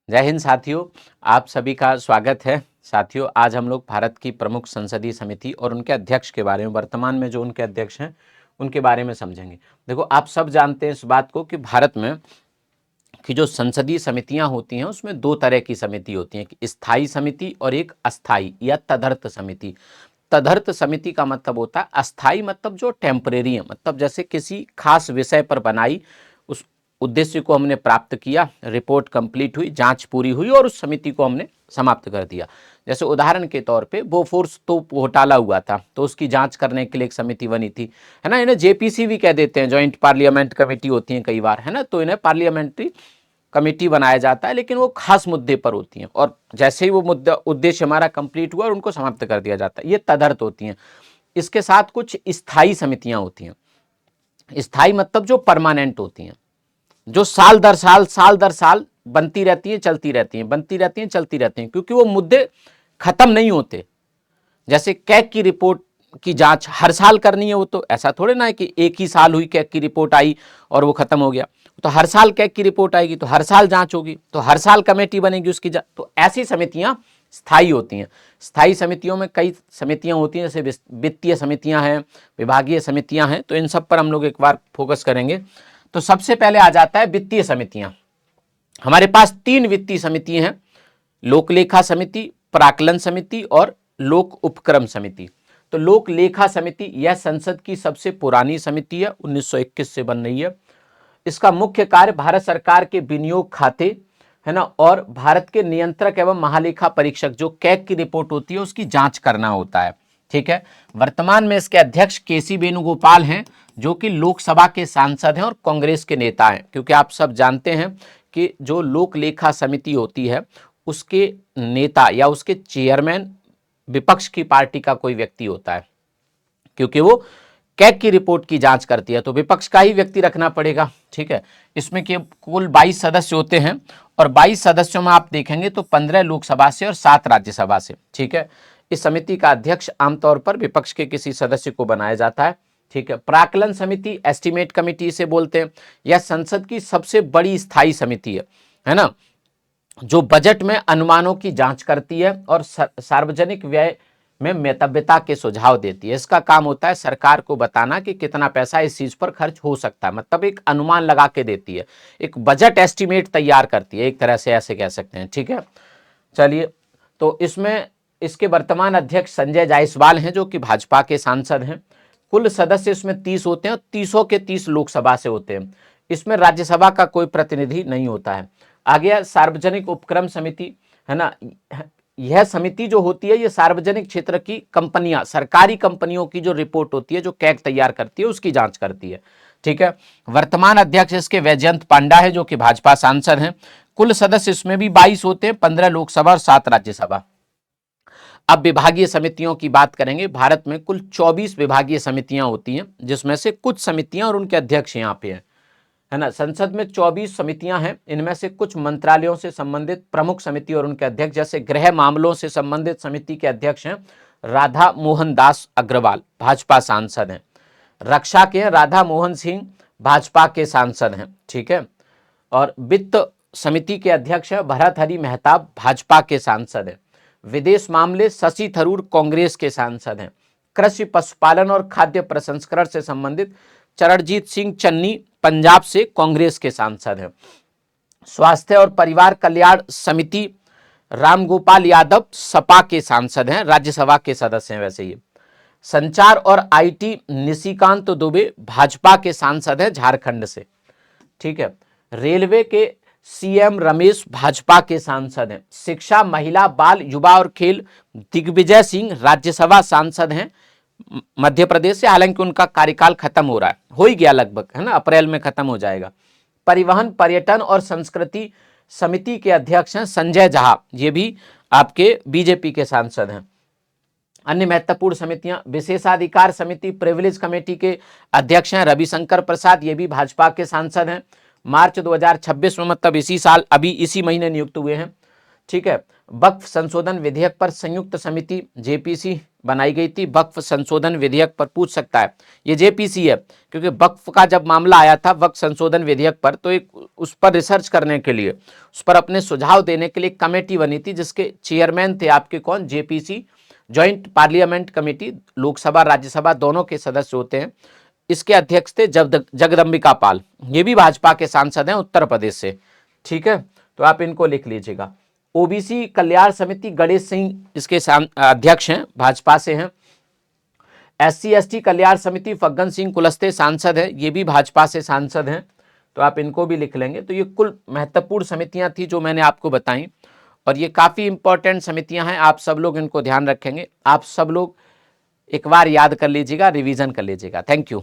जय हिंद साथियों, आप सभी का स्वागत है। साथियों, आज हम लोग भारत की प्रमुख संसदीय समिति और उनके अध्यक्ष के बारे में, वर्तमान में जो उनके अध्यक्ष हैं उनके बारे में समझेंगे। देखो, आप सब जानते हैं इस बात को कि भारत में कि जो संसदीय समितियां होती हैं उसमें दो तरह की समिति होती हैं, कि स्थायी समिति और एक अस्थायी या तदर्थ समिति। तदर्थ समिति का मतलब होता है, अस्थाई मतलब जो टेम्परेरी है, मतलब जैसे किसी खास विषय पर बनाई, उस उद्देश्य को हमने प्राप्त किया, रिपोर्ट कंप्लीट हुई, जांच पूरी हुई और उस समिति को हमने समाप्त कर दिया। जैसे उदाहरण के तौर पे बोफोर्स तोप घोटाला हुआ था तो उसकी जांच करने के लिए एक समिति बनी थी, है ना। इन्हें जेपीसी भी कह देते हैं, जॉइंट पार्लियामेंट कमेटी होती है कई बार, है ना। तो इन्हें पार्लियामेंट्री कमेटी बनाया जाता है, लेकिन वो खास मुद्दे पर होती हैं और जैसे ही वो मुद्दा उद्देश्य हमारा कंप्लीट हुआ और उनको समाप्त कर दिया जाता है, ये तदर्थ होती हैं। इसके साथ कुछ स्थायी समितियां होती हैं। स्थायी मतलब जो परमानेंट होती हैं, जो साल दर साल बनती रहती हैं, चलती रहती हैं, बनती रहती हैं, चलती रहती हैं, क्योंकि वो मुद्दे खत्म नहीं होते। जैसे कैग की रिपोर्ट की जांच हर साल करनी है, वो तो ऐसा थोड़े ना है कि एक ही साल हुई, कैग की रिपोर्ट आई और वो खत्म हो गया। तो हर साल कैग की रिपोर्ट आएगी तो हर साल जांच होगी, तो हर साल कमेटी बनेगी उसकी जांच। तो ऐसी समितियां स्थायी होती हैं। स्थायी समितियों में कई समितियां होती हैं, जैसे वित्तीय समितियां हैं, विभागीय समितियां हैं, तो इन सब पर हम लोग एक बार फोकस करेंगे। तो सबसे पहले आ जाता है वित्तीय समितियां। हमारे पास तीन वित्तीय समिति हैं: लोक लेखा समिति, प्राक्कलन समिति और लोक उपक्रम समिति। तो लोक लेखा समिति यह संसद की सबसे पुरानी समिति है, 1921 से बन रही है। इसका मुख्य कार्य भारत सरकार के विनियोग खाते, है ना, और भारत के नियंत्रक एवं महालेखा परीक्षक जो कैग की रिपोर्ट होती है उसकी जांच करना होता है। ठीक है। वर्तमान में इसके अध्यक्ष केसी वेणुगोपाल हैं, जो कि लोकसभा के सांसद हैं और कांग्रेस के नेता हैं। क्योंकि आप सब जानते हैं कि जो लोक लेखा समिति होती है उसके नेता या उसके चेयरमैन विपक्ष की पार्टी का कोई व्यक्ति होता है, क्योंकि वो कैग की रिपोर्ट की जांच करती है, तो विपक्ष का ही व्यक्ति रखना पड़ेगा। ठीक है। इसमें के कुल 22 सदस्य होते हैं और 22 सदस्यों में आप देखेंगे तो 15 लोकसभा से और 7 राज्यसभा से। ठीक है। इस समिति का अध्यक्ष आमतौर पर विपक्ष के किसी सदस्य को बनाया जाता है। ठीक है। प्राक्कलन समिति, एस्टीमेट कमेटी इसे बोलते हैं, यह संसद की सबसे बड़ी स्थायी समिति है ना, जो बजट में अनुमानों की जांच करती है और सार्वजनिक व्यय में मितव्यता के सुझाव देती है। इसका काम होता है सरकार को बताना कि कितना पैसा इस चीज पर खर्च हो सकता है, मतलब एक अनुमान लगा के देती है, एक बजट एस्टीमेट तैयार करती है, एक तरह से ऐसे कह सकते हैं। ठीक है। चलिए, तो इसमें इसके वर्तमान अध्यक्ष संजय जायसवाल हैं, जो कि भाजपा के सांसद हैं। कुल सदस्य इसमें 30 होते हैं और 30 के 30 लोकसभा से होते हैं। इसमें राज्यसभा का कोई प्रतिनिधि नहीं होता है। आगे सार्वजनिक उपक्रम समिति, है ना। यह समिति जो होती है ये सार्वजनिक क्षेत्र की कंपनियां, सरकारी कंपनियों की जो रिपोर्ट होती है, जो कैग तैयार करती है, उसकी जांच करती है। ठीक है। वर्तमान अध्यक्ष इसके वैजयंत पांडा है, जो कि भाजपा सांसद हैं। कुल सदस्य इसमें भी 22 होते हैं, 15 लोकसभा और 7 राज्यसभा। अब विभागीय समितियों की बात करेंगे। भारत में कुल 24 विभागीय समितियां होती हैं, जिसमें से कुछ समितियां और उनके अध्यक्ष यहाँ पे हैं, है ना। संसद में 24 समितियां हैं, इनमें से कुछ मंत्रालयों से संबंधित प्रमुख समिति और उनके अध्यक्ष, जैसे गृह मामलों से संबंधित समिति के अध्यक्ष हैं राधा मोहन दास अग्रवाल, भाजपा सांसद हैं। रक्षा के राधा मोहन सिंह, भाजपा के सांसद हैं। ठीक है। और वित्त समिति के अध्यक्ष हैं भरतहरि मेहताब, भाजपा के सांसद हैं। विदेश मामले शशि थरूर, कांग्रेस के सांसद हैं। कृषि, पशुपालन और खाद्य प्रसंस्करण से संबंधित चरणजीत सिंह चन्नी, पंजाब से कांग्रेस के सांसद हैं। स्वास्थ्य और परिवार कल्याण समिति रामगोपाल यादव, सपा के सांसद हैं, राज्यसभा के सदस्य हैं वैसे ये। संचार और आईटी निशिकांत दुबे, भाजपा के सांसद हैं, झारखंड से। ठीक है। रेलवे के सीएम रमेश, भाजपा के सांसद हैं। शिक्षा, महिला, बाल, युवा और खेल दिग्विजय सिंह, राज्यसभा सांसद हैं, मध्य प्रदेश से। हालांकि उनका कार्यकाल खत्म हो रहा है, हो ही गया लगभग, है ना, अप्रैल में खत्म हो जाएगा। परिवहन, पर्यटन और संस्कृति समिति के अध्यक्ष हैं संजय झा, ये भी आपके बीजेपी के सांसद हैं। अन्य महत्वपूर्ण समितियां, विशेषाधिकार समिति, प्रिविलेज कमेटी के अध्यक्ष हैं रविशंकर प्रसाद, ये भी भाजपा के सांसद हैं। मार्च 2026 में, मतलब इसी साल, अभी इसी महीने नियुक्त हुए हैं। ठीक है। वक्फ संशोधन विधेयक पर संयुक्त समिति जेपीसी, बनाई गई थी? वक्फ संशोधन विधेयक पर पूछ सकता है। ये जेपीसी है, क्योंकि वक्फ का जब मामला आया था वक्फ संशोधन विधेयक पर, तो एक उस पर रिसर्च करने के लिए, उस पर अपने सुझाव देने के लिए एक कमेटी बनी थी, जिसके चेयरमैन थे आपके कौन? JPC, joint parliament committee, Lok Sabha Rajya Sabha दोनों के सदस्य होते हैं। इसके अध्यक्ष थे जगदम्बिका पाल, ये भी भाजपा के सांसद हैं उत्तर प्रदेश से। ठीक है, तो आप इनको लिख लीजिएगा। ओबीसी कल्याण समिति गणेश सिंह इसके अध्यक्ष हैं, भाजपा से हैं। एससी एसटी कल्याण समिति फग्गन सिंह कुलस्ते सांसद है, ये भी भाजपा से सांसद हैं, तो आप इनको भी लिख लेंगे। तो ये कुल महत्वपूर्ण समितियां थी जो मैंने आपको बताई, और ये काफ़ी इंपॉर्टेंट समितियां हैं। आप सब लोग इनको ध्यान रखेंगे, आप सब लोग एक बार याद कर लीजिएगा, रिवीजन कर लीजिएगा। Thank you.